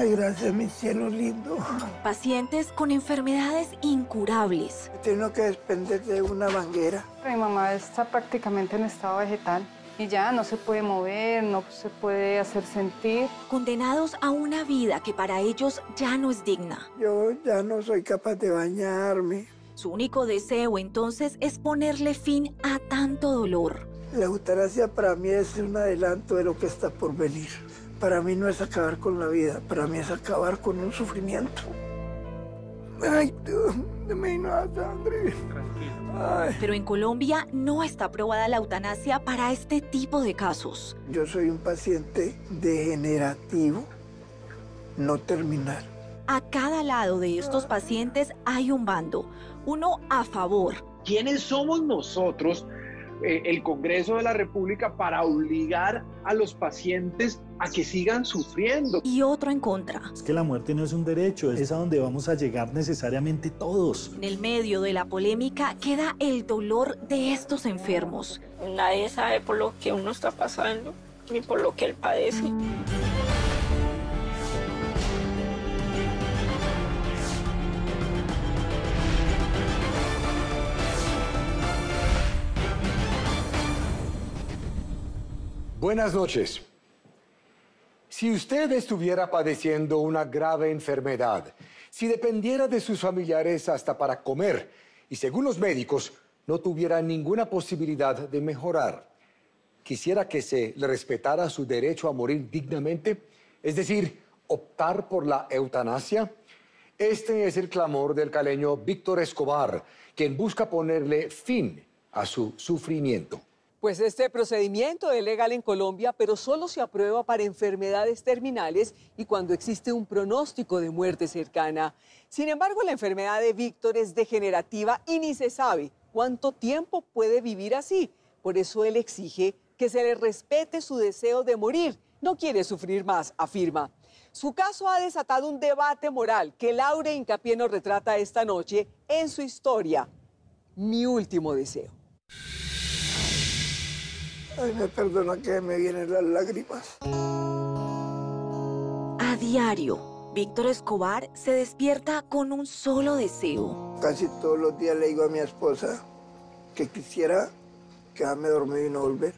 Ay, gracias, mi cielo lindo. Pacientes con enfermedades incurables. Tengo que despender de una manguera. Mi mamá está prácticamente en estado vegetal y ya no se puede mover, no se puede hacer sentir. Condenados a una vida que para ellos ya no es digna. Yo ya no soy capaz de bañarme. Su único deseo entonces es ponerle fin a tanto dolor. La eutanasia para mí es un adelanto de lo que está por venir. Para mí no es acabar con la vida, para mí es acabar con un sufrimiento. Ay, de mí no da sangre. Ay. Pero en Colombia no está aprobada la eutanasia para este tipo de casos. Yo soy un paciente degenerativo, no terminal. A cada lado de estos pacientes hay un bando, uno a favor. ¿Quiénes somos nosotros, el Congreso de la República, para obligar a los pacientes a que sigan sufriendo? Y otro en contra. Es que la muerte no es un derecho, es a donde vamos a llegar necesariamente todos. En el medio de la polémica queda el dolor de estos enfermos. Nadie sabe por lo que uno está pasando, ni por lo que él padece. Buenas noches. Si usted estuviera padeciendo una grave enfermedad, si dependiera de sus familiares hasta para comer y según los médicos no tuviera ninguna posibilidad de mejorar, quisiera que se le respetara su derecho a morir dignamente, es decir, optar por la eutanasia. Este es el clamor del caleño Víctor Escobar, quien busca ponerle fin a su sufrimiento. Pues este procedimiento es legal en Colombia, pero solo se aprueba para enfermedades terminales y cuando existe un pronóstico de muerte cercana. Sin embargo, la enfermedad de Víctor es degenerativa y ni se sabe cuánto tiempo puede vivir así. Por eso él exige que se le respete su deseo de morir. No quiere sufrir más, afirma. Su caso ha desatado un debate moral que Laura Hincapié nos retrata esta noche en su historia, Mi último deseo. Ay, me perdona que me vienen las lágrimas. A diario, Víctor Escobar se despierta con un solo deseo. Casi todos los días le digo a mi esposa que quisiera quedarme dormido y no volver.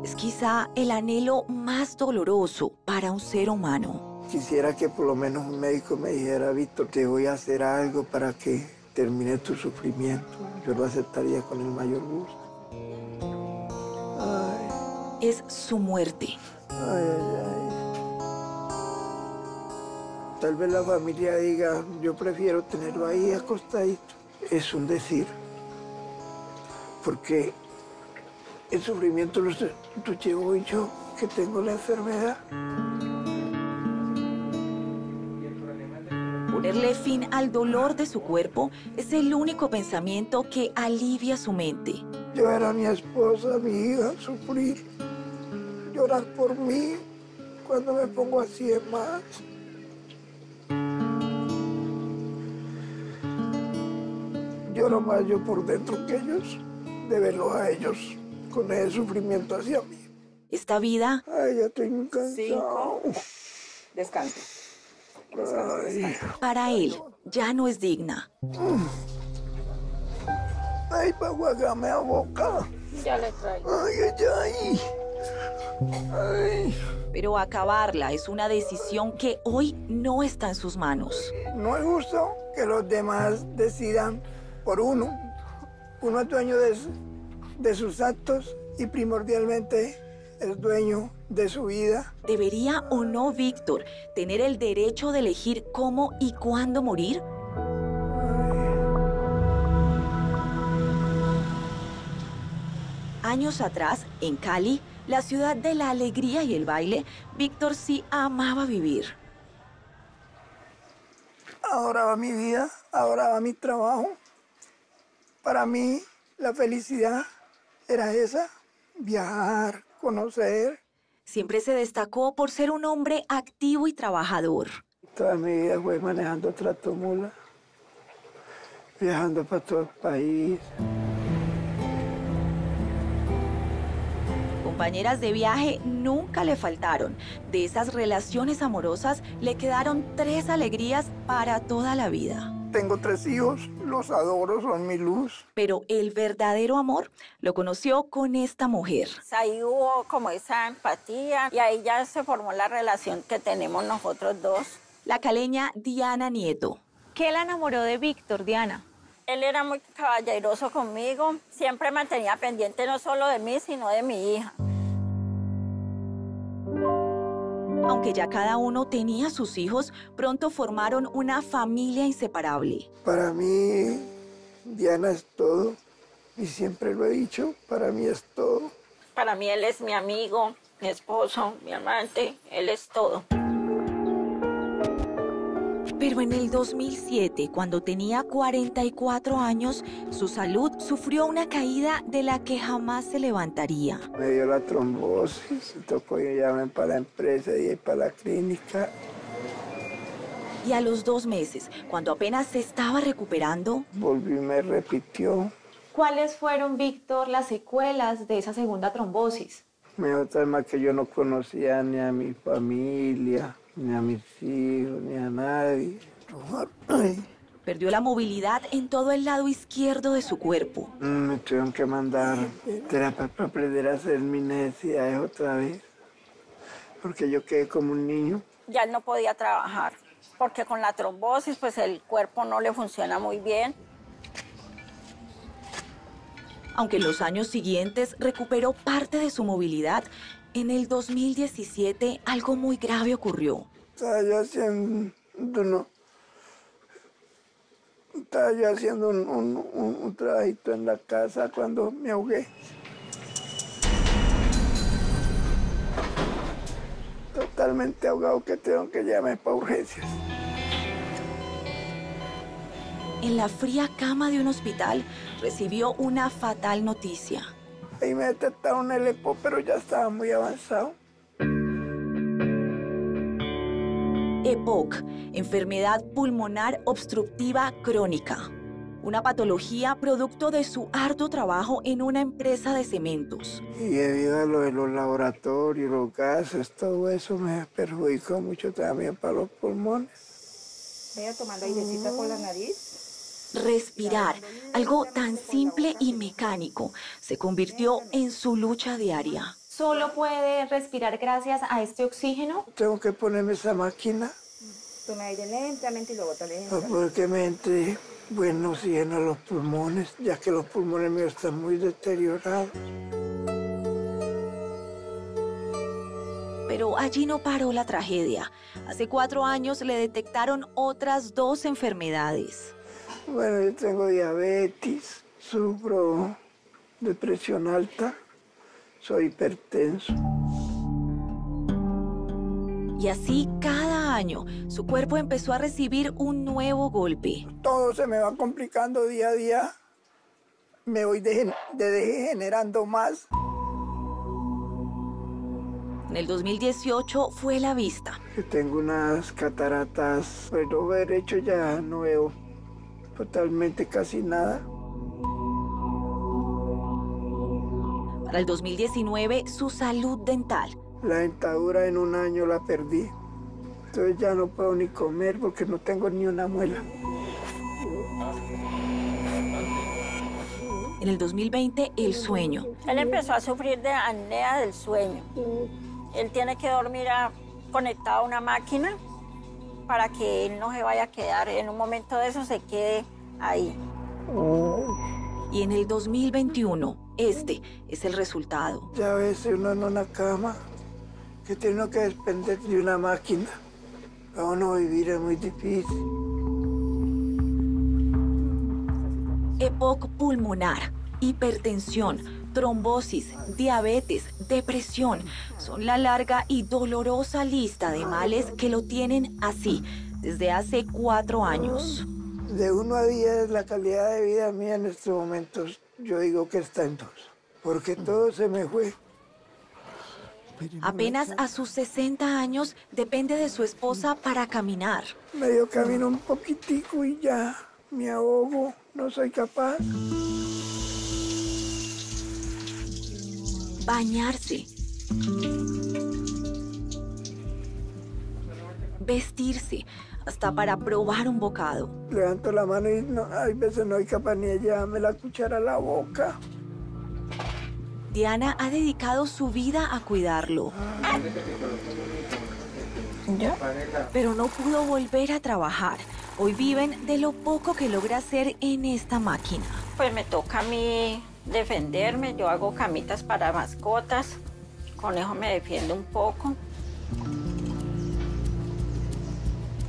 Es quizá el anhelo más doloroso para un ser humano. Quisiera que por lo menos un médico me dijera, Víctor, te voy a hacer algo para que termine tu sufrimiento. Yo lo aceptaría con el mayor gusto. Ay. Es su muerte. Ay, ay, ay. Tal vez la familia diga, yo prefiero tenerlo ahí acostadito. Es un decir. Porque el sufrimiento lo llevo yo, que tengo la enfermedad. Ponerle fin al dolor de su cuerpo es el único pensamiento que alivia su mente. Yo ver a mi esposa, a mi hija sufrir, llorar por mí cuando me pongo así de más. Lloro más yo por dentro que ellos, de verlos a ellos con ese sufrimiento hacia mí. Esta vida... Ay, ya estoy muy cansado. 5. Descanse. Ay. Para él, ya no es digna. Ay, pa' guagarme la boca. Ya le traigo. Ay, ay, ay. Ay. Pero acabarla es una decisión que hoy no está en sus manos. No es justo que los demás decidan por uno. Uno es dueño de sus actos y primordialmente es dueño de su vida. ¿Debería o no Víctor tener el derecho de elegir cómo y cuándo morir? Años atrás, en Cali, la ciudad de la alegría y el baile, Víctor sí amaba vivir. Adoraba mi vida, adoraba mi trabajo. Para mí, la felicidad era esa, viajar, conocer. Siempre se destacó por ser un hombre activo y trabajador. Toda mi vida fue manejando tractomula, viajando para todo el país. Con compañeras de viaje nunca le faltaron. De esas relaciones amorosas le quedaron 3 alegrías para toda la vida. Tengo 3 hijos, los adoro, son mi luz. Pero el verdadero amor lo conoció con esta mujer. Ahí hubo como esa empatía y ahí ya se formó la relación que tenemos nosotros dos. La caleña Diana Nieto. ¿Qué la enamoró de Víctor, Diana? Él era muy caballeroso conmigo, siempre mantenía pendiente no solo de mí, sino de mi hija. Aunque ya cada uno tenía sus hijos, pronto formaron una familia inseparable. Para mí, Diana es todo. Y siempre lo he dicho, para mí es todo. Para mí él es mi amigo, mi esposo, mi amante, él es todo. Pero en el 2007, cuando tenía 44 años, su salud sufrió una caída de la que jamás se levantaría. Me dio la trombosis, tocó llevarme para la empresa y para la clínica. Y a los 2 meses, cuando apenas se estaba recuperando, volvió y me repitió. ¿Cuáles fueron, Víctor, las secuelas de esa segunda trombosis? Me dio trauma que yo no conocía ni a mi familia, ni a mis hijos, ni a nadie. Ay. Perdió la movilidad en todo el lado izquierdo de su cuerpo. Me tuvieron que mandar terapia para aprender a hacer mis necesidades otra vez, porque yo quedé como un niño. Ya él no podía trabajar, porque con la trombosis pues el cuerpo no le funciona muy bien. Aunque en los años siguientes recuperó parte de su movilidad, en el 2017 algo muy grave ocurrió. Estaba yo haciendo un trabajito en la casa cuando me ahogué. Totalmente ahogado que tengo que llamar para urgencias. En la fría cama de un hospital recibió una fatal noticia. Ahí me detectaron el EPO, pero ya estaba muy avanzado. EPOC, enfermedad pulmonar obstructiva crónica. Una patología producto de su arduo trabajo en una empresa de cementos. Y debido a lo de los laboratorios, los gases, todo eso me perjudicó mucho también para los pulmones. Vaya tomando airecita por la nariz. Respirar, algo tan simple y mecánico, se convirtió en su lucha diaria. ¿Solo puede respirar gracias a este oxígeno? Tengo que ponerme esa máquina. Tome aire lentamente y luego bótale. Porque me entre buen oxígeno a los pulmones, ya que los pulmones míos están muy deteriorados. Pero allí no paró la tragedia. Hace 4 años le detectaron otras 2 enfermedades. Bueno, yo tengo diabetes, sufro de presión alta, soy hipertenso. Y así cada año su cuerpo empezó a recibir un nuevo golpe. Todo se me va complicando día a día. Me voy degenerando más. En el 2018 fue la vista. Que tengo unas cataratas, por el ojo derecho ya no veo totalmente casi nada. Para el 2019, su salud dental. La dentadura en 1 año la perdí. Entonces ya no puedo ni comer porque no tengo ni una muela. En el 2020, el sueño. Él empezó a sufrir de apnea del sueño. Él tiene que dormir conectado a una máquina para que él no se vaya a quedar, en un momento de eso se quede ahí. Y en el 2021, este es el resultado. Ya a veces uno en una cama que tiene que depender de una máquina. Para uno vivir es muy difícil. EPOC pulmonar, hipertensión, trombosis, diabetes, depresión. Son la larga y dolorosa lista de males que lo tienen así desde hace 4 años. De 1 a 10, la calidad de vida mía en estos momentos, yo digo que está en 2, porque todo se me fue. Apenas a sus 60 años depende de su esposa para caminar. Medio camino un poquitico y ya me ahogo, no soy capaz. bañarse, vestirse, hasta para probar un bocado. Levanto la mano y hay veces no hay capaz ni de llevarme la cuchara a la boca. Diana ha dedicado su vida a cuidarlo. ¿Ya? Pero no pudo volver a trabajar. Hoy viven de lo poco que logra hacer en esta máquina. Pues me toca a mí defenderme. Yo hago camitas para mascotas. Con eso me defiendo un poco.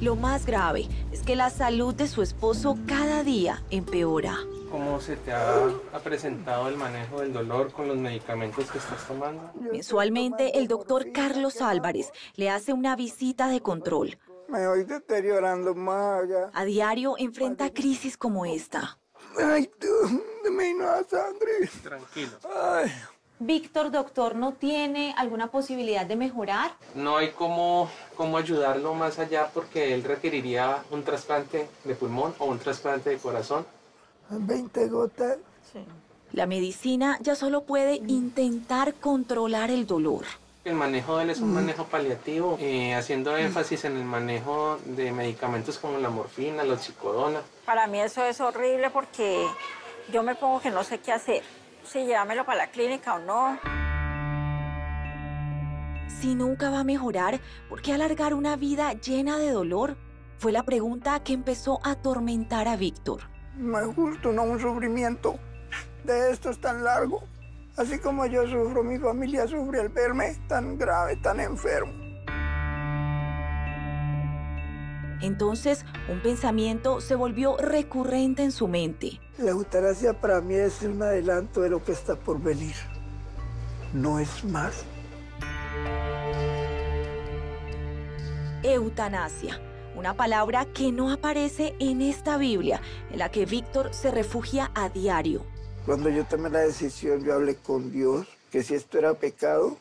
Lo más grave es que la salud de su esposo cada día empeora. ¿Cómo se te ha presentado el manejo del dolor con los medicamentos que estás tomando? Mensualmente, el doctor Carlos Álvarez le hace una visita de control. Me voy deteriorando más allá. A diario enfrenta crisis como esta. Ay, me no da sangre. Tranquilo. Ay. Víctor, doctor, ¿no tiene alguna posibilidad de mejorar? No hay cómo ayudarlo más allá porque él requeriría un trasplante de pulmón o un trasplante de corazón. 20 gotas. Sí. La medicina ya solo puede intentar controlar el dolor. El manejo de él es un manejo paliativo, haciendo énfasis en el manejo de medicamentos como la morfina, la oxicodona. Para mí eso es horrible porque yo me pongo que no sé qué hacer. Si llevármelo para la clínica o no. Si nunca va a mejorar, ¿por qué alargar una vida llena de dolor? Fue la pregunta que empezó a atormentar a Víctor. No es justo, no un sufrimiento de estos tan largo. Así como yo sufro, mi familia sufre al verme tan grave, tan enfermo. Entonces, un pensamiento se volvió recurrente en su mente. La eutanasia para mí es un adelanto de lo que está por venir. No es más. Eutanasia, una palabra que no aparece en esta Biblia, en la que Víctor se refugia a diario. Cuando yo tomé la decisión, yo hablé con Dios, que si esto era pecado,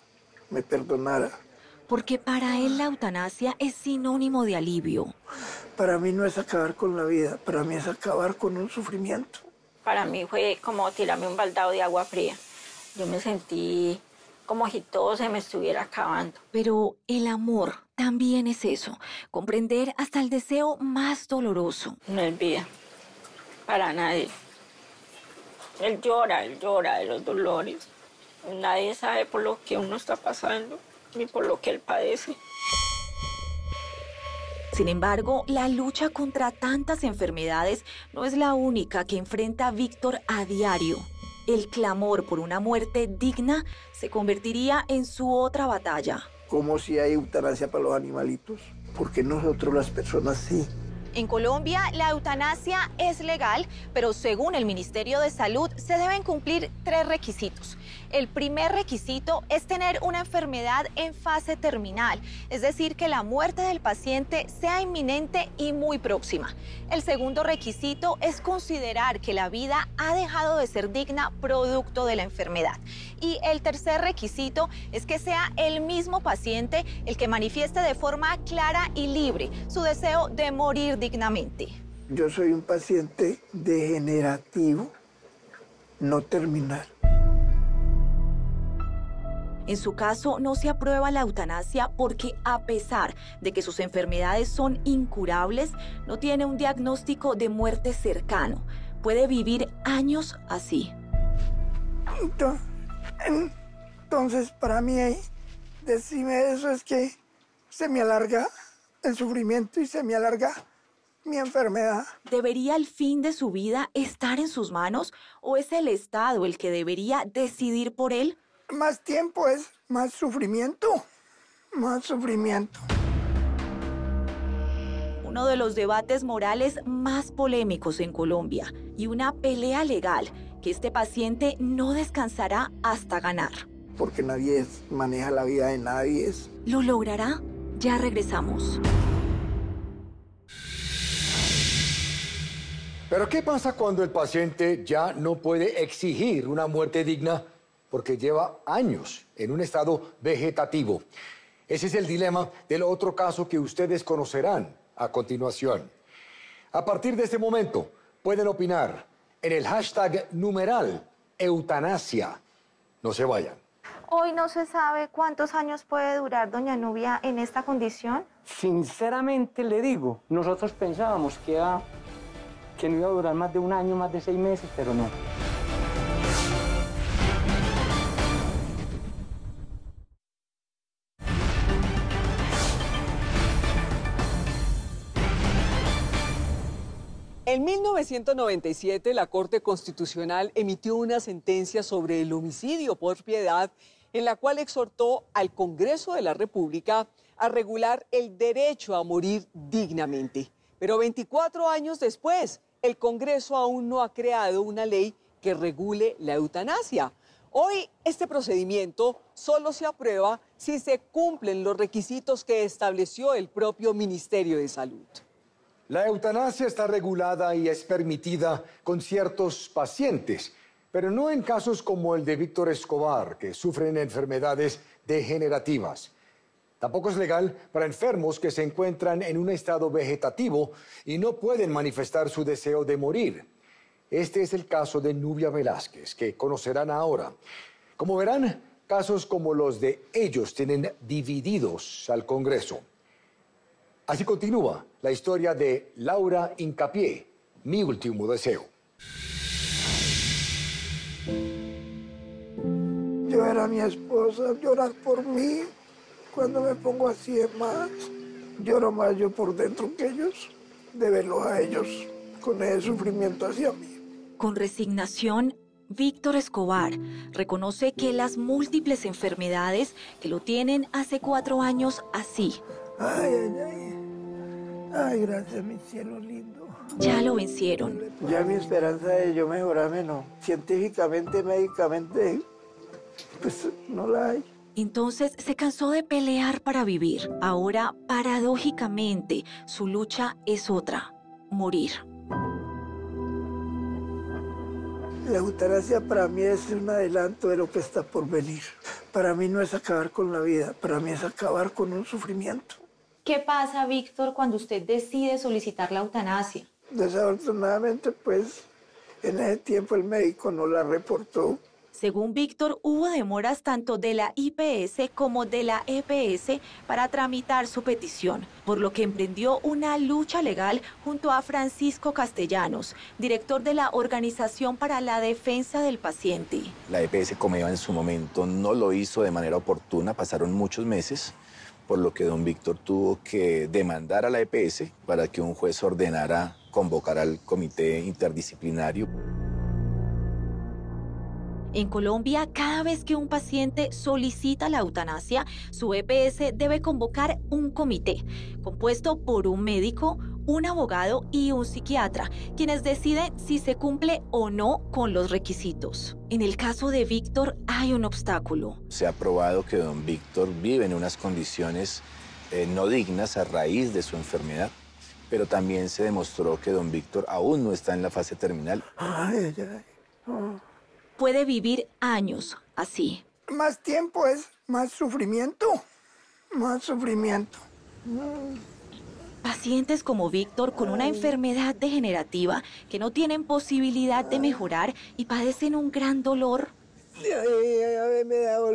me perdonara. Porque para él la eutanasia es sinónimo de alivio. Para mí no es acabar con la vida, para mí es acabar con un sufrimiento. Para mí fue como tirarme un baldado de agua fría. Yo me sentí como si todo se me estuviera acabando. Pero el amor también es eso, comprender hasta el deseo más doloroso. No es vida, para nadie. Él llora de los dolores. Nadie sabe por lo que uno está pasando ni por lo que él padece. Sin embargo, la lucha contra tantas enfermedades no es la única que enfrenta Víctor a diario. El clamor por una muerte digna se convertiría en su otra batalla. Como si hay eutanasia para los animalitos, porque nosotros las personas sí. En Colombia, la eutanasia es legal, pero según el Ministerio de Salud, se deben cumplir 3 requisitos. El primer requisito es tener una enfermedad en fase terminal, es decir, que la muerte del paciente sea inminente y muy próxima. El segundo requisito es considerar que la vida ha dejado de ser digna producto de la enfermedad. Y el tercer requisito es que sea el mismo paciente el que manifieste de forma clara y libre su deseo de morir dignamente. Yo soy un paciente degenerativo, no terminal. En su caso, no se aprueba la eutanasia porque, a pesar de que sus enfermedades son incurables, no tiene un diagnóstico de muerte cercano. Puede vivir años así. Entonces, para mí, decirme eso es que se me alarga el sufrimiento y se me alarga mi enfermedad. ¿Debería el fin de su vida estar en sus manos o es el Estado el que debería decidir por él? Más tiempo es más sufrimiento, más sufrimiento. Uno de los debates morales más polémicos en Colombia y una pelea legal que este paciente no descansará hasta ganar. Porque nadie maneja la vida de nadie. ¿Lo logrará? Ya regresamos. Pero ¿qué pasa cuando el paciente ya no puede exigir una muerte digna porque lleva años en un estado vegetativo? Ese es el dilema del otro caso que ustedes conocerán a continuación. A partir de este momento, pueden opinar en el hashtag numeral eutanasia. No se vayan. Hoy no se sabe cuántos años puede durar doña Nubia en esta condición. Sinceramente le digo, nosotros pensábamos que no iba a durar más de un año, más de 6 meses, pero no. En 1997, la Corte Constitucional emitió una sentencia sobre el homicidio por piedad en la cual exhortó al Congreso de la República a regular el derecho a morir dignamente. Pero 24 años después, el Congreso aún no ha creado una ley que regule la eutanasia. Hoy, este procedimiento solo se aprueba si se cumplen los requisitos que estableció el propio Ministerio de Salud. La eutanasia está regulada y es permitida con ciertos pacientes, pero no en casos como el de Víctor Escobar, que sufren enfermedades degenerativas. Tampoco es legal para enfermos que se encuentran en un estado vegetativo y no pueden manifestar su deseo de morir. Este es el caso de Nubia Velázquez, que conocerán ahora. Como verán, casos como los de ellos tienen divididos al Congreso. Así continúa la historia de Laura Hincapié, mi último deseo. Yo era mi esposa, llorar por mí. Cuando me pongo así de más, lloro más yo por dentro que ellos, de verlos a ellos con ese sufrimiento hacia mí. Con resignación, Víctor Escobar reconoce que las múltiples enfermedades que lo tienen hace 4 años así. Ay, ay, ay. Ay, gracias, mi cielo lindo. Ya lo vencieron. Ya mi esperanza de yo mejorarme no. Científicamente, médicamente, pues no la hay. Entonces se cansó de pelear para vivir. Ahora, paradójicamente, su lucha es otra: morir. La eutanasia para mí es un adelanto de lo que está por venir. Para mí no es acabar con la vida, para mí es acabar con un sufrimiento. ¿Qué pasa, Víctor, cuando usted decide solicitar la eutanasia? Desafortunadamente, pues, en ese tiempo el médico no la reportó. Según Víctor, hubo demoras tanto de la IPS como de la EPS para tramitar su petición, por lo que emprendió una lucha legal junto a Francisco Castellanos, director de la Organización para la Defensa del Paciente. La EPS Comeva en su momento no lo hizo de manera oportuna, pasaron muchos meses, por lo que don Víctor tuvo que demandar a la EPS para que un juez ordenara convocar al comité interdisciplinario. En Colombia, cada vez que un paciente solicita la eutanasia, su EPS debe convocar un comité, compuesto por un médico, un abogado y un psiquiatra, quienes deciden si se cumple o no con los requisitos. En el caso de Víctor, hay un obstáculo. Se ha probado que don Víctor vive en unas condiciones no dignas a raíz de su enfermedad, pero también se demostró que don Víctor aún no está en la fase terminal. Ay, ay, ay. Oh. Puede vivir años así. Más tiempo es más sufrimiento, más sufrimiento. Pacientes como Víctor con una enfermedad degenerativa que no tienen posibilidad de mejorar y padecen un gran dolor. Ay, me he dado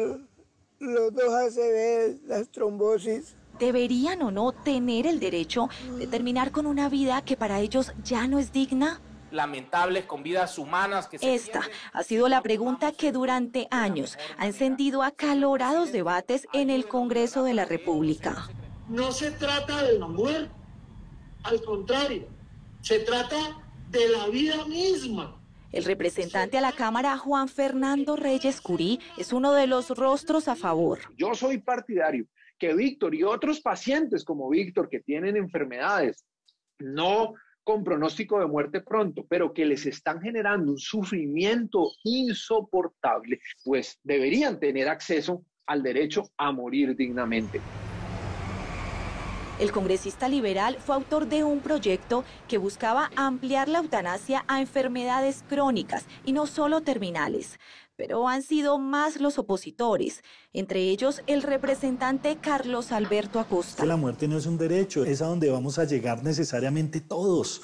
los 2 ACV, las trombosis. ¿Deberían o no tener el derecho de terminar con una vida que para ellos ya no es digna? Lamentables con vidas humanas que se Esta ha sido la pregunta que durante años ha encendido acalorados debates en el Congreso de la República. No se trata de la muerte, al contrario, se trata de la vida misma. El representante a la Cámara, Juan Fernando Reyes Curí, es uno de los rostros a favor. Yo soy partidario que Víctor y otros pacientes como Víctor que tienen enfermedades no con pronóstico de muerte pronto, pero que les están generando un sufrimiento insoportable, pues deberían tener acceso al derecho a morir dignamente. El congresista liberal fue autor de un proyecto que buscaba ampliar la eutanasia a enfermedades crónicas y no solo terminales. Pero han sido más los opositores, entre ellos el representante Carlos Alberto Acosta. Que la muerte no es un derecho, es a donde vamos a llegar necesariamente todos.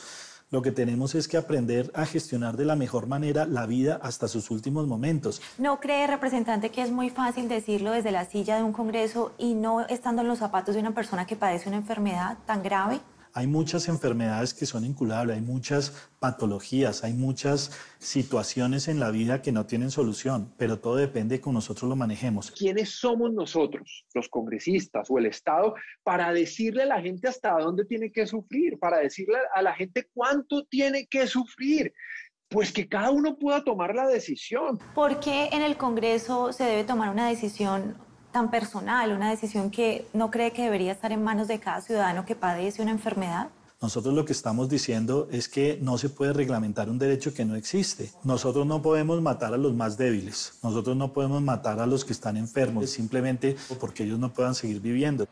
Lo que tenemos es que aprender a gestionar de la mejor manera la vida hasta sus últimos momentos. ¿No cree, representante, que es muy fácil decirlo desde la silla de un congreso y no estando en los zapatos de una persona que padece una enfermedad tan grave? Hay muchas enfermedades que son incurables, hay muchas patologías, hay muchas situaciones en la vida que no tienen solución, pero todo depende de cómo nosotros lo manejemos. ¿Quiénes somos nosotros, los congresistas o el Estado, para decirle a la gente hasta dónde tiene que sufrir, para decirle a la gente cuánto tiene que sufrir? Pues que cada uno pueda tomar la decisión. ¿Por qué en el Congreso se debe tomar una decisión tan personal, una decisión que no cree que debería estar en manos de cada ciudadano que padece una enfermedad? Nosotros lo que estamos diciendo es que no se puede reglamentar un derecho que no existe. Nosotros no podemos matar a los más débiles. Nosotros no podemos matar a los que están enfermos simplemente porque ellos no puedan seguir viviendo.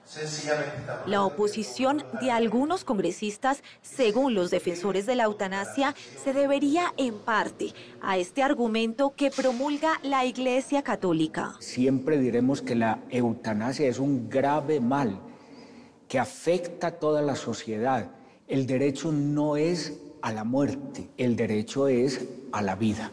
La oposición de algunos congresistas, según los defensores de la eutanasia, se debería en parte a este argumento que promulga la Iglesia Católica. Siempre diremos que la eutanasia es un grave mal que afecta a toda la sociedad. El derecho no es a la muerte, el derecho es a la vida.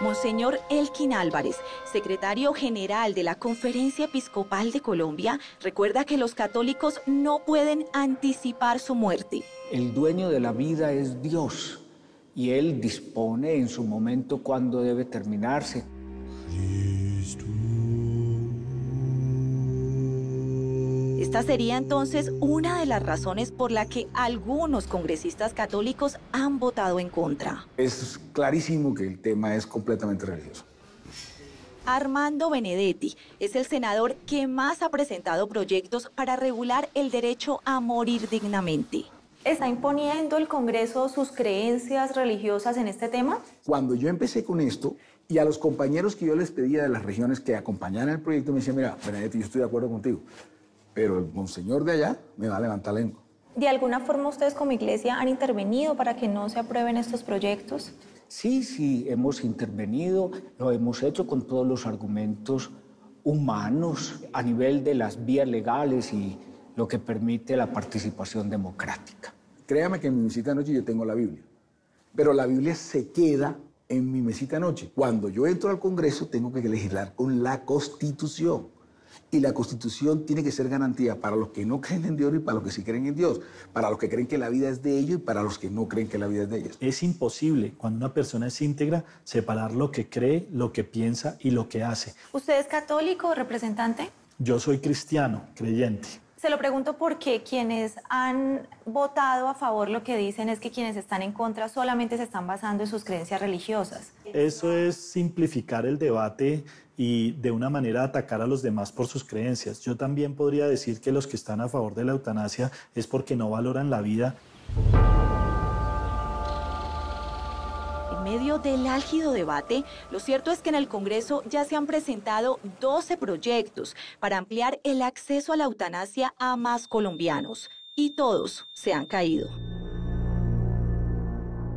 Monseñor Elkin Álvarez, secretario general de la Conferencia Episcopal de Colombia, recuerda que los católicos no pueden anticipar su muerte. El dueño de la vida es Dios y Él dispone en su momento cuándo debe terminarse. Esta sería entonces una de las razones por la que algunos congresistas católicos han votado en contra. Es clarísimo que el tema es completamente religioso. Armando Benedetti es el senador que más ha presentado proyectos para regular el derecho a morir dignamente. ¿Está imponiendo el Congreso sus creencias religiosas en este tema? Cuando yo empecé con esto, y a los compañeros que yo les pedía de las regiones que acompañaran el proyecto, me decían, mira, Benedetti, yo estoy de acuerdo contigo, pero el monseñor de allá me va a levantar la lengua. ¿De alguna forma ustedes como iglesia han intervenido para que no se aprueben estos proyectos? Sí, hemos intervenido, lo hemos hecho con todos los argumentos humanos a nivel de las vías legales y lo que permite la participación democrática. Créame que en mi mesita de noche yo tengo la Biblia, pero la Biblia se queda en mi mesita de noche. Cuando yo entro al Congreso tengo que legislar con la Constitución. Y la Constitución tiene que ser garantía para los que no creen en Dios y para los que sí creen en Dios, para los que creen que la vida es de ellos y para los que no creen que la vida es de ellos. Es imposible, cuando una persona es íntegra, separar lo que cree, lo que piensa y lo que hace. ¿Usted es católico, representante? Yo soy cristiano, creyente. Se lo pregunto porque quienes han votado a favor lo que dicen es que quienes están en contra solamente se están basando en sus creencias religiosas. Eso es simplificar el debate y de una manera atacar a los demás por sus creencias. Yo también podría decir que los que están a favor de la eutanasia es porque no valoran la vida. En medio del álgido debate, lo cierto es que en el Congreso ya se han presentado 12 proyectos para ampliar el acceso a la eutanasia a más colombianos, y todos se han caído.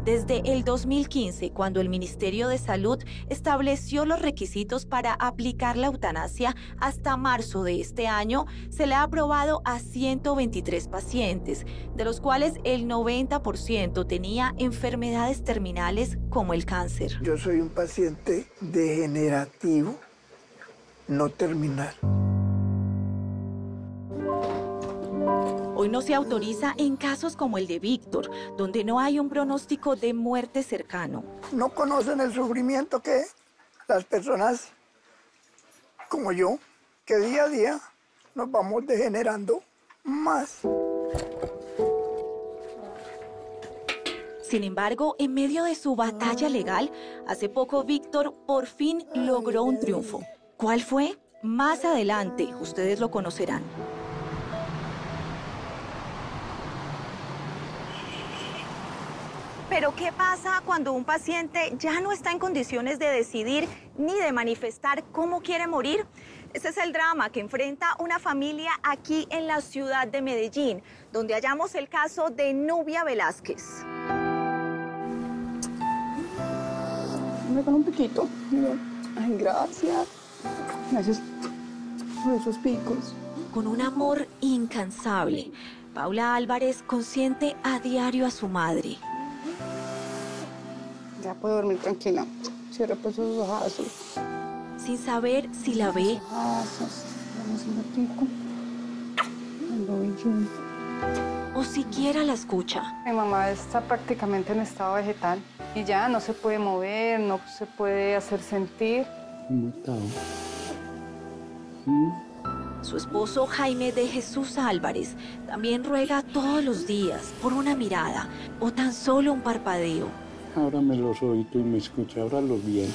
Desde el 2015, cuando el Ministerio de Salud estableció los requisitos para aplicar la eutanasia, hasta marzo de este año se le ha aprobado a 123 pacientes, de los cuales el 90% tenía enfermedades terminales como el cáncer. Yo soy un paciente degenerativo, no terminal. Hoy no se autoriza en casos como el de Víctor, donde no hay un pronóstico de muerte cercano. No conocen el sufrimiento que las personas como yo, que día a día nos vamos degenerando más. Sin embargo, en medio de su batalla legal, hace poco Víctor por fin logró un triunfo. ¿Cuál fue? Más adelante, ustedes lo conocerán. Pero ¿qué pasa cuando un paciente ya no está en condiciones de decidir ni de manifestar cómo quiere morir? Ese es el drama que enfrenta una familia aquí en la ciudad de Medellín, donde hallamos el caso de Nubia Velázquez. Me con un piquito. Ay, gracias. Gracias por esos picos. Con un amor incansable, Paula Álvarez consiente a diario a su madre. Ya puedo dormir tranquila. Cierra pues sus ojos. Sin saber si la ve o siquiera la escucha. Mi mamá está prácticamente en estado vegetal y ya no se puede mover, no se puede hacer sentir. Su esposo Jaime de Jesús Álvarez también ruega todos los días por una mirada o tan solo un parpadeo. Ábrame los oídos y me escucha, ábralos bien.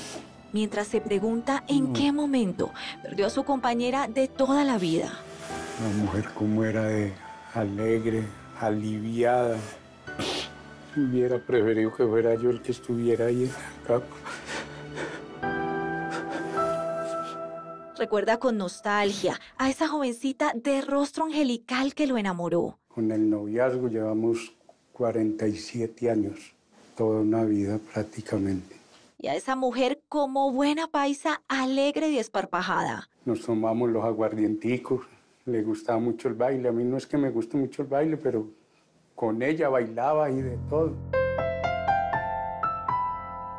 Mientras se pregunta en qué momento perdió a su compañera de toda la vida. La mujer como era de alegre, aliviada. Hubiera preferido que fuera yo el que estuviera ahí en el campo. Recuerda con nostalgia a esa jovencita de rostro angelical que lo enamoró. Con el noviazgo llevamos 47 años, toda una vida prácticamente. Y a esa mujer como buena paisa, alegre y desparpajada. Nos tomamos los aguardienticos, le gustaba mucho el baile. A mí no es que me guste mucho el baile, pero con ella bailaba y de todo.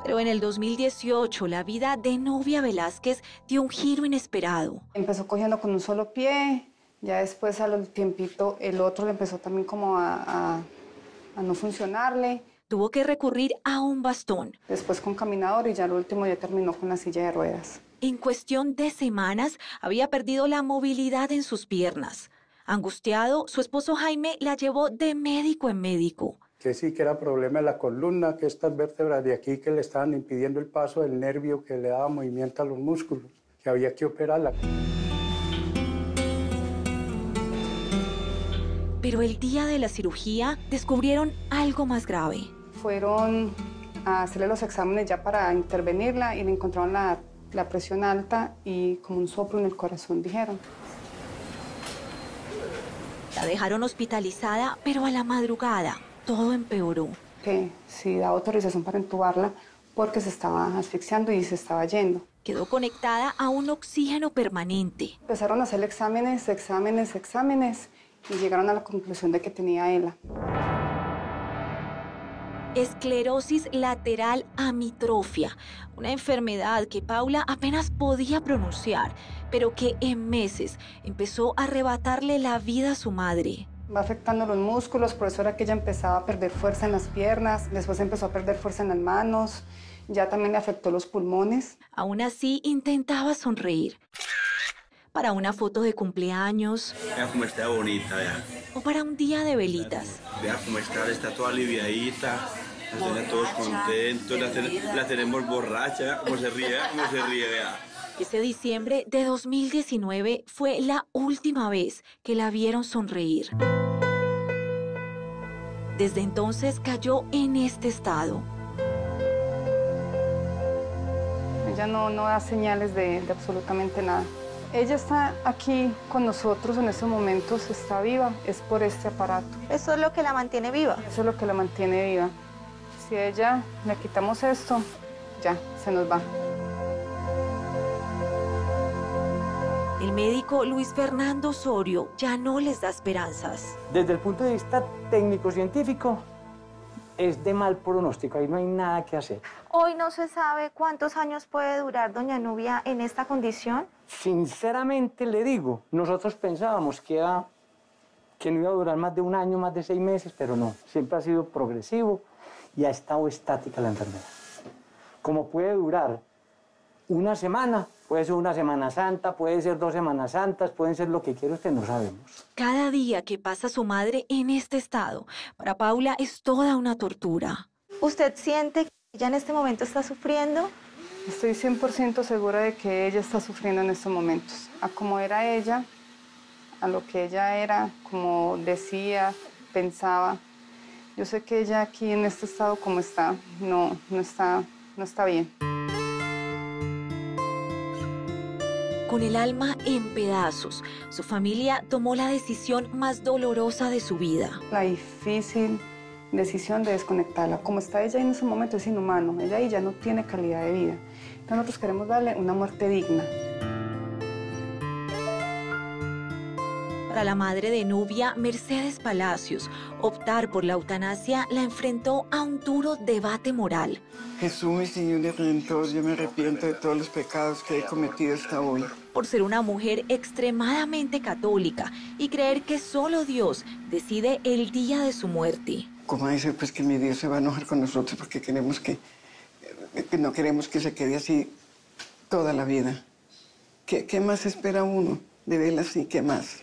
Pero en el 2018, la vida de Nubia Velázquez dio un giro inesperado. Empezó cogiendo con un solo pie, ya después al tiempito el otro le empezó también como a no funcionarle. Tuvo que recurrir a un bastón. Después con caminador y ya lo último ya terminó con la silla de ruedas. En cuestión de semanas, había perdido la movilidad en sus piernas. Angustiado, su esposo Jaime la llevó de médico en médico. Que sí, que era problema de la columna, que estas vértebras de aquí que le estaban impidiendo el paso del nervio que le daba movimiento a los músculos, que había que operarla. Pero el día de la cirugía descubrieron algo más grave. Fueron a hacerle los exámenes ya para intervenirla y le encontraron la presión alta y como un soplo en el corazón, dijeron. La dejaron hospitalizada, pero a la madrugada todo empeoró. Que sí da autorización para intubarla porque se estaba asfixiando y se estaba yendo. Quedó conectada a un oxígeno permanente. Empezaron a hacer exámenes y llegaron a la conclusión de que tenía ELA. Esclerosis lateral amitrofia, una enfermedad que Paula apenas podía pronunciar, pero que en meses empezó a arrebatarle la vida a su madre. Va afectando los músculos, por eso era que ella empezaba a perder fuerza en las piernas, después empezó a perder fuerza en las manos, ya también le afectó los pulmones. Aún así, intentaba sonreír. Para una foto de cumpleaños. Vea cómo está bonita, vea. O para un día de velitas. Vea cómo está toda aliviadita, la tiene todos contentos, la tenemos borracha, vea cómo se ríe, vea. Ese diciembre de 2019 fue la última vez que la vieron sonreír. Desde entonces cayó en este estado. Ella no da señales de absolutamente nada. Ella está aquí con nosotros en estos momentos, está viva, es por este aparato. ¿Eso es lo que la mantiene viva? Eso es lo que la mantiene viva. Si a ella le quitamos esto, ya, se nos va. El médico Luis Fernando Osorio ya no les da esperanzas. Desde el punto de vista técnico-científico, es de mal pronóstico, ahí no hay nada que hacer. Hoy no se sabe cuántos años puede durar doña Nubia en esta condición. Sinceramente le digo, nosotros pensábamos que no iba a durar más de un año, más de 6 meses, pero no, siempre ha sido progresivo y ha estado estática la enfermedad. Como puede durar una semana, puede ser una Semana Santa, puede ser 2 Semanas Santas, pueden ser lo que quiera usted, no sabemos. Cada día que pasa su madre en este estado, para Paula es toda una tortura. ¿Usted siente que ella en este momento está sufriendo? Estoy 100% segura de que ella está sufriendo en estos momentos. A cómo era ella, a lo que ella era, como decía, pensaba. Yo sé que ella aquí en este estado como está, no está bien. Con el alma en pedazos, su familia tomó la decisión más dolorosa de su vida. La difícil decisión de desconectarla. Como está ella en ese momento es inhumano. Ella ahí ya no tiene calidad de vida. Entonces nosotros queremos darle una muerte digna. Para la madre de Nubia, Mercedes Palacios, optar por la eutanasia la enfrentó a un duro debate moral. Jesús, mi Señor y Redentor, yo me arrepiento de todos los pecados que he cometido hasta hoy. Por ser una mujer extremadamente católica y creer que solo Dios decide el día de su muerte. ¿Cómo dice pues que mi Dios se va a enojar con nosotros porque queremos que no queremos que se quede así toda la vida? ¿Qué más espera uno de verla así? ¿Qué más?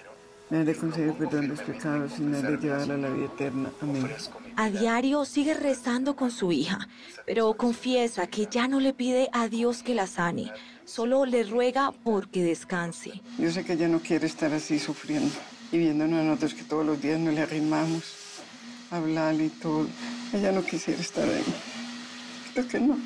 Me haré conceder perdón de los pecados y me haré llevar a la vida eterna. Amén. A diario sigue rezando con su hija, pero confiesa que ya no le pide a Dios que la sane, solo le ruega porque descanse. Yo sé que ella no quiere estar así sufriendo y viéndonos a nosotros que todos los días nos le arrimamos a hablarle y todo. Ella no quisiera estar ahí. Creo que no.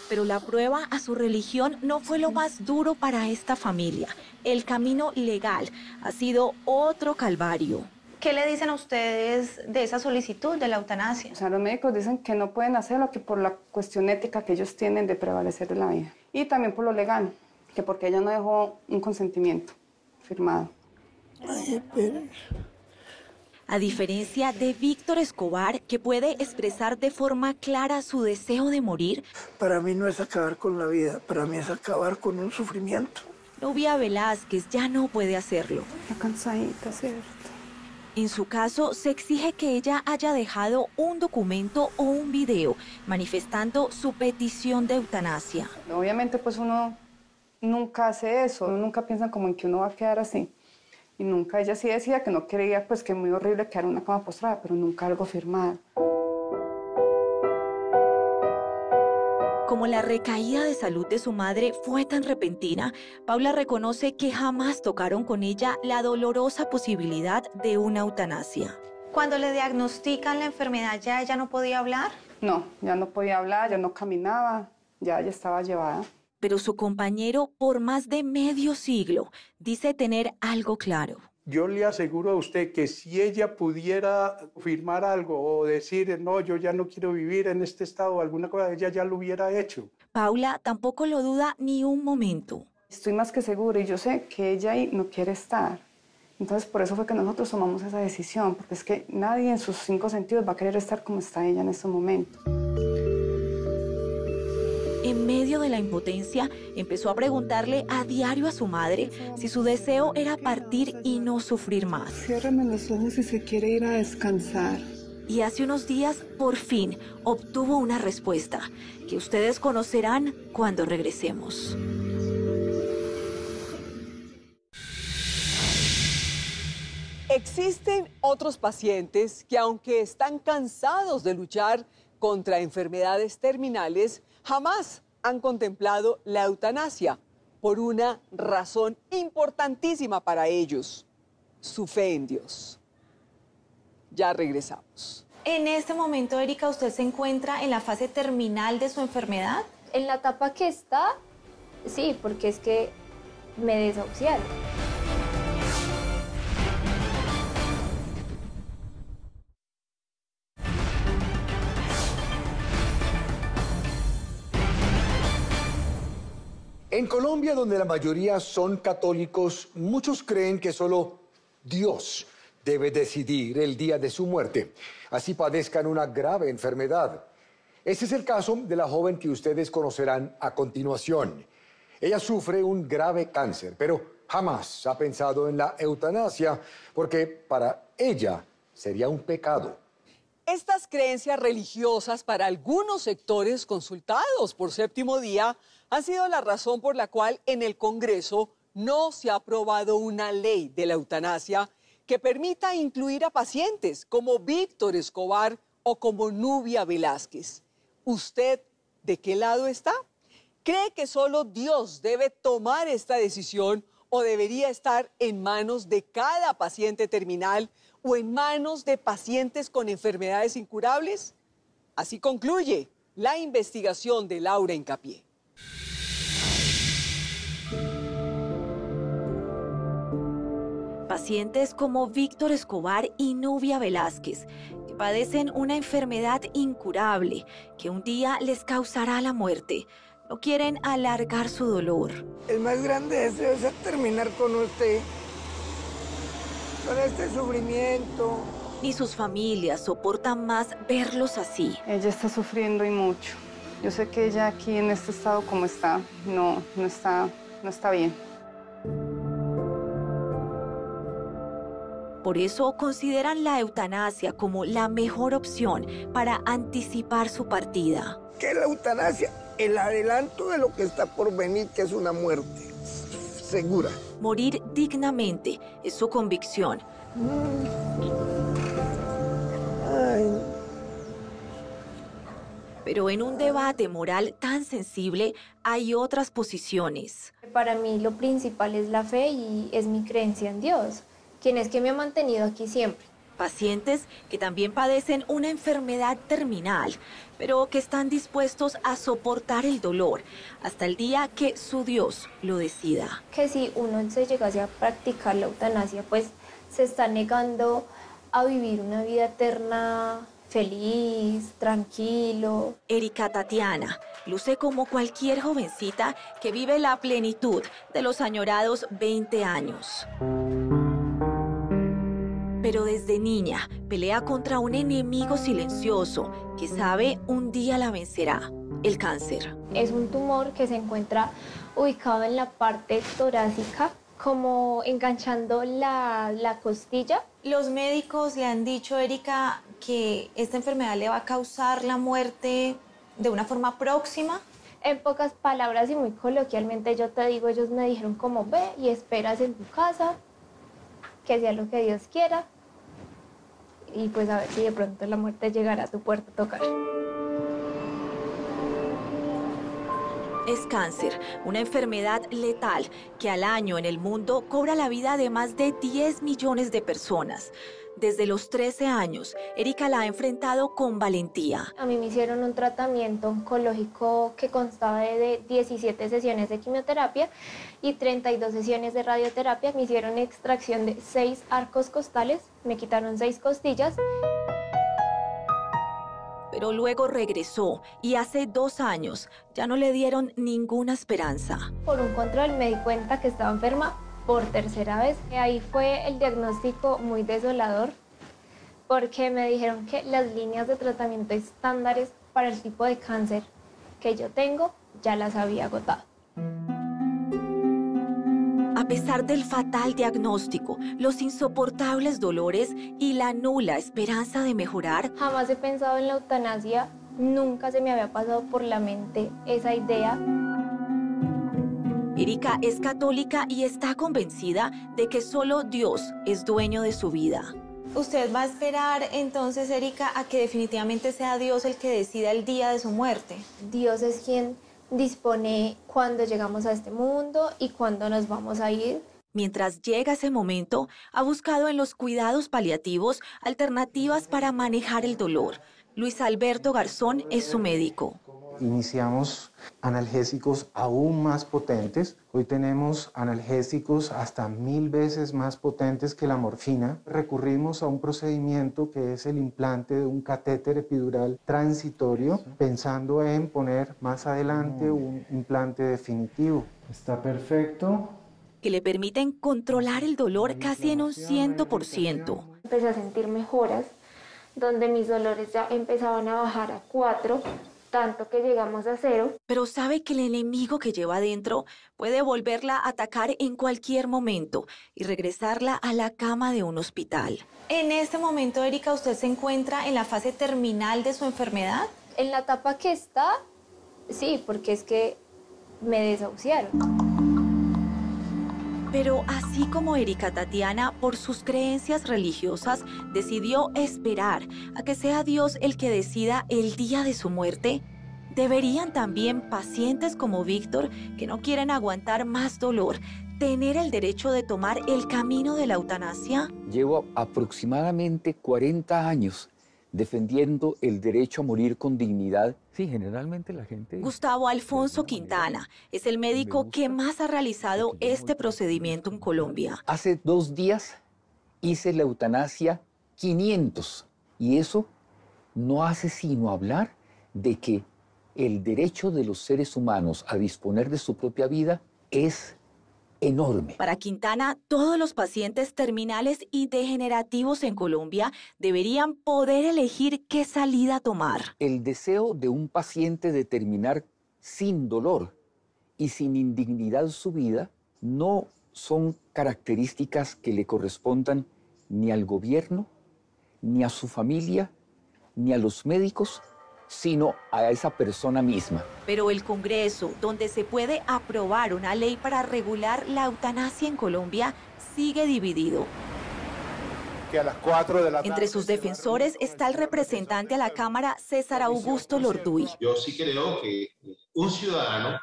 Pero la prueba a su religión no fue lo más duro para esta familia. El camino legal ha sido otro calvario. ¿Qué le dicen a ustedes de esa solicitud de la eutanasia? O sea, los médicos dicen que no pueden hacerlo, que por la cuestión ética que ellos tienen de prevalecer de la vida. Y también por lo legal, que porque ella no dejó un consentimiento firmado. Ay, pero... A diferencia de Víctor Escobar, que puede expresar de forma clara su deseo de morir, para mí no es acabar con la vida, para mí es acabar con un sufrimiento. Nubia Velázquez ya no puede hacerlo. Está cansadita, ¿cierto? En su caso, se exige que ella haya dejado un documento o un video manifestando su petición de eutanasia. Obviamente, pues uno nunca hace eso, uno nunca piensa como en que uno va a quedar así. Y nunca, ella sí decía que no quería, pues que es muy horrible quedar en una cama postrada, pero nunca algo firmado. Como la recaída de salud de su madre fue tan repentina, Paula reconoce que jamás tocaron con ella la dolorosa posibilidad de una eutanasia. Cuando le diagnostican la enfermedad, ¿ya ella no podía hablar? No, ya no podía hablar, ya no caminaba, ya estaba llevada. Pero su compañero, por más de medio siglo, dice tener algo claro. Yo le aseguro a usted que si ella pudiera firmar algo o decir, no, yo ya no quiero vivir en este estado o alguna cosa, ella ya lo hubiera hecho. Paula tampoco lo duda ni un momento. Estoy más que segura y yo sé que ella ahí no quiere estar. Entonces, por eso fue que nosotros tomamos esa decisión, porque es que nadie en sus 5 sentidos va a querer estar como está ella en este momento. En medio de la impotencia, empezó a preguntarle a diario a su madre si su deseo era partir y no sufrir más. Ciérrame los ojos si se quiere ir a descansar. Y hace unos días, por fin, obtuvo una respuesta que ustedes conocerán cuando regresemos. Existen otros pacientes que, aunque están cansados de luchar contra enfermedades terminales, jamás han contemplado la eutanasia por una razón importantísima para ellos: su fe en Dios. Ya regresamos. En este momento, Erika, ¿usted se encuentra en la fase terminal de su enfermedad? En la etapa que está, sí, porque es que me desahuciaron. En Colombia, donde la mayoría son católicos, muchos creen que solo Dios debe decidir el día de su muerte, así padezcan una grave enfermedad. Este es el caso de la joven que ustedes conocerán a continuación. Ella sufre un grave cáncer, pero jamás ha pensado en la eutanasia porque para ella sería un pecado. Estas creencias religiosas para algunos sectores consultados por Séptimo Día han sido la razón por la cual en el Congreso no se ha aprobado una ley de la eutanasia que permita incluir a pacientes como Víctor Escobar o como Nubia Velázquez. ¿Usted de qué lado está? ¿Cree que solo Dios debe tomar esta decisión o debería estar en manos de cada paciente terminal o en manos de pacientes con enfermedades incurables? Así concluye la investigación de Laura Hincapié. Pacientes como Víctor Escobar y Nubia Velázquez, que padecen una enfermedad incurable que un día les causará la muerte, no quieren alargar su dolor. El más grande deseo es terminar con usted con este sufrimiento. Ni sus familias soportan más verlos así. Ella está sufriendo y mucho. Yo sé que ella aquí en este estado como está, no está bien. Por eso consideran la eutanasia como la mejor opción para anticipar su partida. ¿Qué es la eutanasia? El adelanto de lo que está por venir, que es una muerte segura. Morir dignamente es su convicción. Ay. Pero en un debate moral tan sensible hay otras posiciones. Para mí lo principal es la fe y es mi creencia en Dios, quien es que me ha mantenido aquí siempre. Pacientes que también padecen una enfermedad terminal, pero que están dispuestos a soportar el dolor hasta el día que su Dios lo decida. Que si uno se llegase a practicar la eutanasia, pues se está negando a vivir una vida eterna feliz, tranquilo. Erika Tatiana luce como cualquier jovencita que vive la plenitud de los añorados 20 años. Pero desde niña pelea contra un enemigo silencioso que sabe un día la vencerá, el cáncer. Es un tumor que se encuentra ubicado en la parte torácica, como enganchando la costilla. Los médicos le han dicho, Erika, que esta enfermedad le va a causar la muerte de una forma próxima. En pocas palabras y muy coloquialmente yo te digo, ellos me dijeron como ve y esperas en tu casa, que sea lo que Dios quiera, y pues a ver si de pronto la muerte llegará a tu puerta a tocar. Es cáncer, una enfermedad letal que al año en el mundo cobra la vida de más de 10 millones de personas. Desde los 13 años, Erika la ha enfrentado con valentía. A mí me hicieron un tratamiento oncológico que constaba de 17 sesiones de quimioterapia y 32 sesiones de radioterapia. Me hicieron extracción de 6 arcos costales, me quitaron 6 costillas. Pero luego regresó y hace 2 años ya no le dieron ninguna esperanza. Por un control me di cuenta que estaba enferma por tercera vez. Ahí fue el diagnóstico muy desolador porque me dijeron que las líneas de tratamiento estándares para el tipo de cáncer que yo tengo ya las había agotado. A pesar del fatal diagnóstico, los insoportables dolores y la nula esperanza de mejorar, jamás he pensado en la eutanasia, nunca se me había pasado por la mente esa idea. Erika es católica y está convencida de que solo Dios es dueño de su vida. ¿Usted va a esperar entonces, Erika, a que definitivamente sea Dios el que decida el día de su muerte? Dios es quien dispone cuándo llegamos a este mundo y cuándo nos vamos a ir. Mientras llega ese momento, ha buscado en los cuidados paliativos alternativas para manejar el dolor. Luis Alberto Garzón es su médico. Iniciamos analgésicos aún más potentes. Hoy tenemos analgésicos hasta 1000 veces más potentes que la morfina. Recurrimos a un procedimiento que es el implante de un catéter epidural transitorio, pensando en poner más adelante un implante definitivo. Está perfecto. Que le permiten controlar el dolor casi en un 100%. Empecé a sentir mejoras, donde mis dolores ya empezaban a bajar a 4, tanto que llegamos a 0. Pero sabe que el enemigo que lleva adentro puede volverla a atacar en cualquier momento y regresarla a la cama de un hospital. En este momento, Erika, ¿usted se encuentra en la fase terminal de su enfermedad? En la etapa que está, sí, porque es que me desahuciaron. Pero así como Erika Tatiana, por sus creencias religiosas, decidió esperar a que sea Dios el que decida el día de su muerte, ¿deberían también pacientes como Víctor, que no quieren aguantar más dolor, tener el derecho de tomar el camino de la eutanasia? Llevo aproximadamente 40 años defendiendo el derecho a morir con dignidad. Sí, generalmente la gente... Gustavo Alfonso Quintana es el médico que más ha realizado este procedimiento en Colombia. Hace 2 días hice la eutanasia 500 y eso no hace sino hablar de que el derecho de los seres humanos a disponer de su propia vida es enorme. Para Quintana, todos los pacientes terminales y degenerativos en Colombia deberían poder elegir qué salida tomar. El deseo de un paciente de terminar sin dolor y sin indignidad su vida no son características que le correspondan ni al gobierno, ni a su familia, ni a los médicos, sino a esa persona misma. Pero el Congreso, donde se puede aprobar una ley para regular la eutanasia en Colombia, sigue dividido. Que a las 4 de la tarde... Entre sus defensores está el representante a la Cámara, César Augusto Lorduy. Yo sí creo que un ciudadano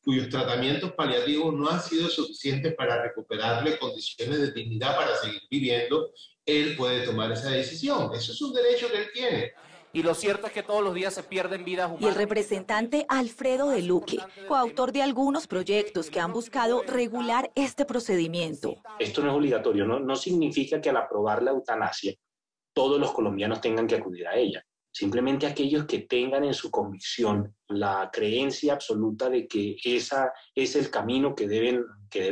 cuyos tratamientos paliativos no han sido suficientes para recuperarle condiciones de dignidad para seguir viviendo, él puede tomar esa decisión. Eso es un derecho que él tiene. Y lo cierto es que todos los días se pierden vidas humanas. Y el representante Alfredo de Luque, coautor de algunos proyectos que han buscado regular este procedimiento. Esto no es obligatorio, no significa que al aprobar la eutanasia todos los colombianos tengan que acudir a ella. Simplemente aquellos que tengan en su convicción la creencia absoluta de que ese es el camino que deben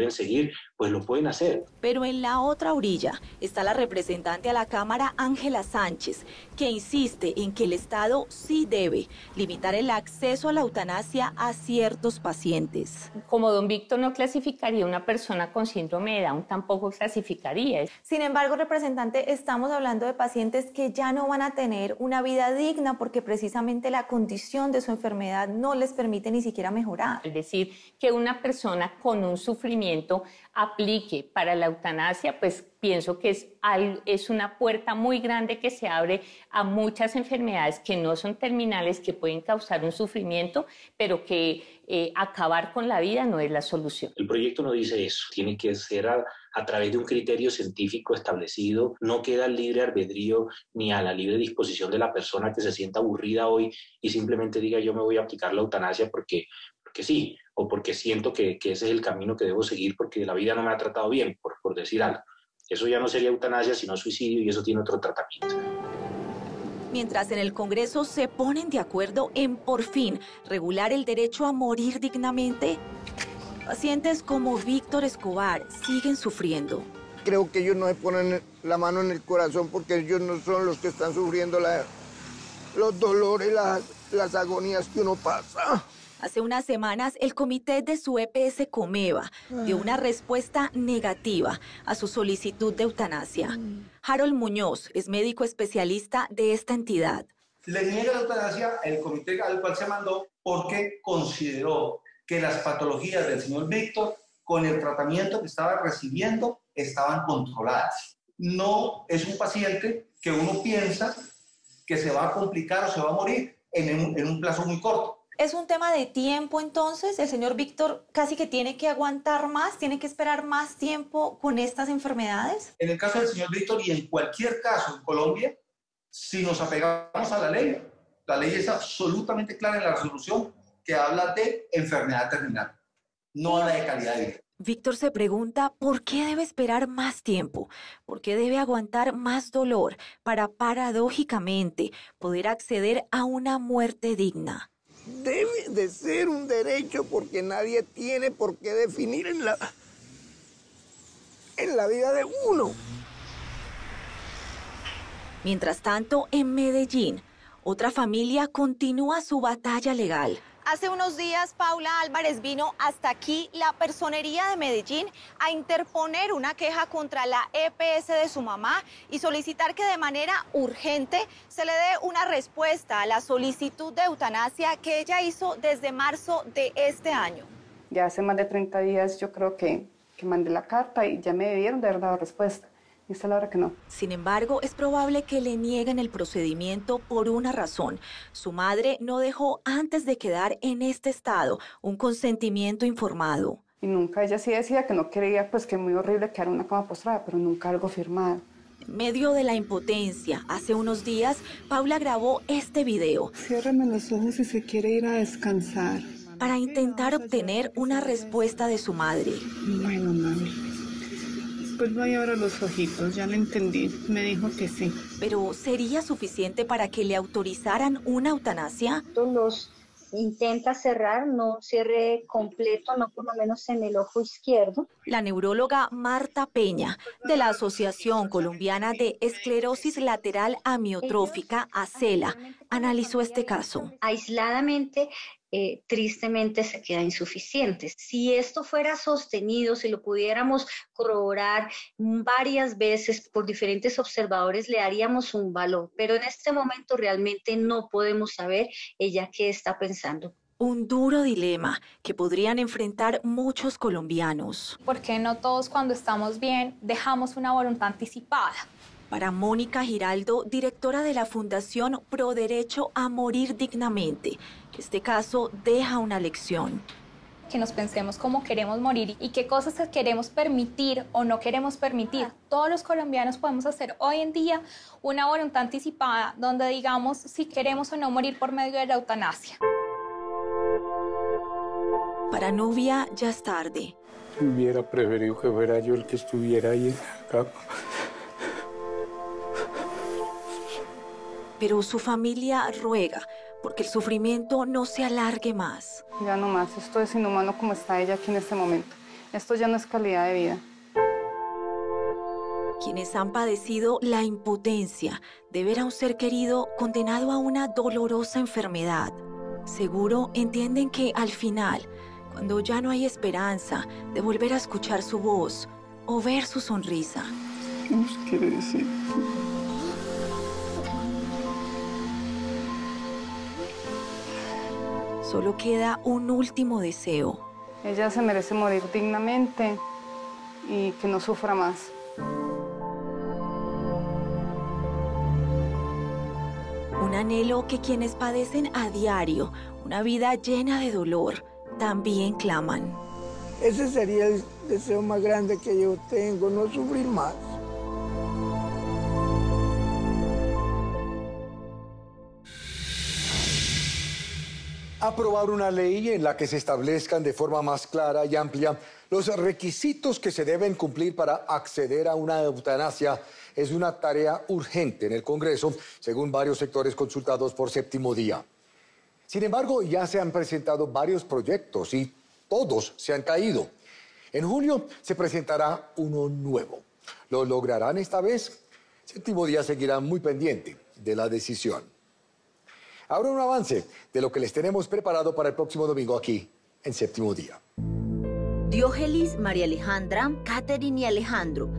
seguir, pues lo pueden hacer. Pero en la otra orilla está la representante a la Cámara, Ángela Sánchez, que insiste en que el Estado sí debe limitar el acceso a la eutanasia a ciertos pacientes. Como don Víctor no clasificaría una persona con síndrome de Down, tampoco clasificaría. Sin embargo, representante, estamos hablando de pacientes que ya no van a tener una vida digna porque precisamente la condición de su enfermedad no les permite ni siquiera mejorar. Es decir, que una persona con un sufrimiento aplique para la eutanasia, pues pienso que es una puerta muy grande que se abre a muchas enfermedades que no son terminales, que pueden causar un sufrimiento, pero que acabar con la vida no es la solución. El proyecto no dice eso, tiene que ser a través de un criterio científico establecido, no queda al libre albedrío ni a la libre disposición de la persona que se sienta aburrida hoy y simplemente diga yo me voy a aplicar la eutanasia porque sí, o porque siento que ese es el camino que debo seguir porque la vida no me ha tratado bien, por decir algo. Eso ya no sería eutanasia, sino suicidio, y eso tiene otro tratamiento. Mientras en el Congreso se ponen de acuerdo en por fin regular el derecho a morir dignamente, pacientes como Víctor Escobar siguen sufriendo. Creo que ellos no se ponen la mano en el corazón porque ellos no son los que están sufriendo los dolores, las agonías que uno pasa. Hace unas semanas, el comité de su EPS Comeva dio una respuesta negativa a su solicitud de eutanasia. Harold Muñoz es médico especialista de esta entidad. Le niega la eutanasia el comité al cual se mandó porque consideró que las patologías del señor Víctor, con el tratamiento que estaba recibiendo, estaban controladas. No es un paciente que uno piensa que se va a complicar o se va a morir en un plazo muy corto. ¿Es un tema de tiempo entonces? ¿El señor Víctor casi que tiene que aguantar más, tiene que esperar más tiempo con estas enfermedades? En el caso del señor Víctor y en cualquier caso en Colombia, si nos apegamos a la ley es absolutamente clara en la resolución que habla de enfermedad terminal, no habla de calidad de vida. Víctor se pregunta por qué debe esperar más tiempo, por qué debe aguantar más dolor para paradójicamente poder acceder a una muerte digna. Debe de ser un derecho porque nadie tiene por qué definir en la vida de uno. Mientras tanto, en Medellín, otra familia continúa su batalla legal. Hace unos días, Paula Álvarez vino hasta aquí, la Personería de Medellín, a interponer una queja contra la EPS de su mamá y solicitar que de manera urgente se le dé una respuesta a la solicitud de eutanasia que ella hizo desde marzo de este año. Ya hace más de 30 días yo creo que mandé la carta y ya me debieron de haber dado respuesta. Y esta es la hora que no. Sin embargo, es probable que le nieguen el procedimiento por una razón. Su madre no dejó antes de quedar en este estado un consentimiento informado. Y nunca, ella sí decía que no quería, pues que muy horrible quedar en una cama postrada, pero nunca algo firmado. En medio de la impotencia, hace unos días, Paula grabó este video. Ciérrame los ojos si se quiere ir a descansar. Para intentar obtener una respuesta de su madre. Bueno, mami. Pues voy a abrir los ojitos, ya lo entendí. Me dijo que sí. Pero ¿sería suficiente para que le autorizaran una eutanasia? Los intenta cerrar, no cierre completo, no por lo menos en el ojo izquierdo. La neuróloga Marta Peña, de la Asociación Colombiana de Esclerosis Lateral Amiotrófica, ACELA, analizó este caso. Aisladamente, tristemente se queda insuficiente. Si esto fuera sostenido, si lo pudiéramos corroborar varias veces por diferentes observadores, le daríamos un valor, pero en este momento realmente no podemos saber ella qué está pensando. Un duro dilema que podrían enfrentar muchos colombianos. Porque no todos cuando estamos bien dejamos una voluntad anticipada. Para Mónica Giraldo, directora de la Fundación Pro Derecho a Morir Dignamente, este caso deja una lección. Que nos pensemos cómo queremos morir y qué cosas queremos permitir o no queremos permitir. Todos los colombianos podemos hacer hoy en día una voluntad anticipada donde digamos si queremos o no morir por medio de la eutanasia. Para Nubia ya es tarde. Hubiera preferido que fuera yo el que estuviera ahí en la cama. Pero su familia ruega porque el sufrimiento no se alargue más. Ya no más, esto es inhumano como está ella aquí en este momento. Esto ya no es calidad de vida. Quienes han padecido la impotencia de ver a un ser querido condenado a una dolorosa enfermedad, seguro entienden que al final, cuando ya no hay esperanza de volver a escuchar su voz o ver su sonrisa, ¿qué nos quiere decir? solo queda un último deseo. Ella se merece morir dignamente y que no sufra más. Un anhelo que quienes padecen a diario una vida llena de dolor también claman. Ese sería el deseo más grande que yo tengo, no sufrir más. Aprobar una ley en la que se establezcan de forma más clara y amplia los requisitos que se deben cumplir para acceder a una eutanasia es una tarea urgente en el Congreso, según varios sectores consultados por Séptimo Día. Sin embargo, ya se han presentado varios proyectos y todos se han caído. En julio se presentará uno nuevo. ¿Lo lograrán esta vez? Séptimo Día seguirá muy pendiente de la decisión. Ahora un avance de lo que les tenemos preparado para el próximo domingo aquí en Séptimo Día. Diógelis, María Alejandra, Catherine y Alejandro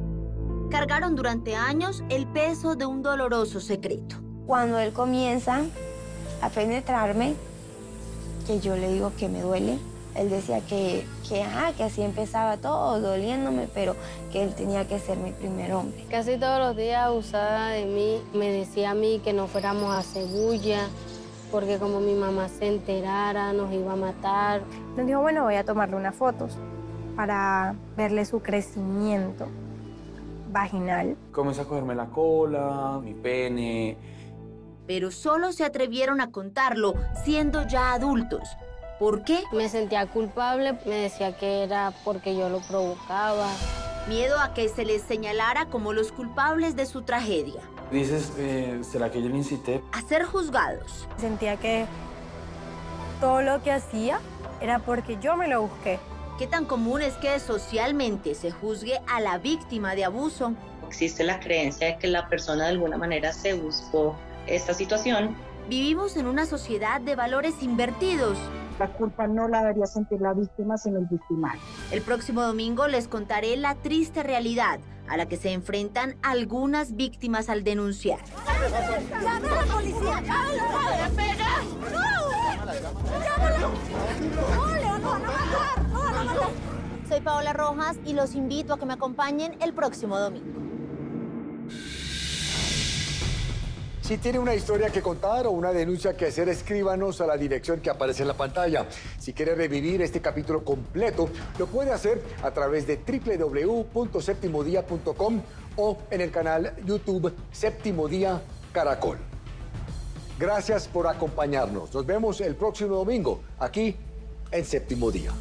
cargaron durante años el peso de un doloroso secreto. Cuando él comienza a penetrarme, que yo le digo que me duele, él decía que así empezaba todo, doliéndome, pero que él tenía que ser mi primer hombre. Casi todos los días abusaba de mí, me decía a mí que no fuéramos a Cebulla, porque como mi mamá se enterara, nos iba a matar. Nos dijo, bueno, voy a tomarle unas fotos para verle su crecimiento vaginal. Comencé a cogerme la cola, mi pene. Pero solo se atrevieron a contarlo siendo ya adultos. ¿Por qué? Me sentía culpable, me decía que era porque yo lo provocaba. Miedo a que se les señalara como los culpables de su tragedia. Dices, ¿será que yo le incité? A ser juzgados. Sentía que todo lo que hacía era porque yo me lo busqué. ¿Qué tan común es que socialmente se juzgue a la víctima de abuso? Existe la creencia de que la persona de alguna manera se buscó esta situación. Vivimos en una sociedad de valores invertidos. La culpa no la debería sentir la víctima, sino el victimario. El próximo domingo les contaré la triste realidad a la que se enfrentan algunas víctimas al denunciar. ¡Llame a la policía! Soy Paola Rojas y los invito a que me acompañen el próximo domingo. Si tiene una historia que contar o una denuncia que hacer, escríbanos a la dirección que aparece en la pantalla. Si quiere revivir este capítulo completo, lo puede hacer a través de www.septimodia.com o en el canal YouTube Séptimo Día Caracol. Gracias por acompañarnos. Nos vemos el próximo domingo aquí en Séptimo Día.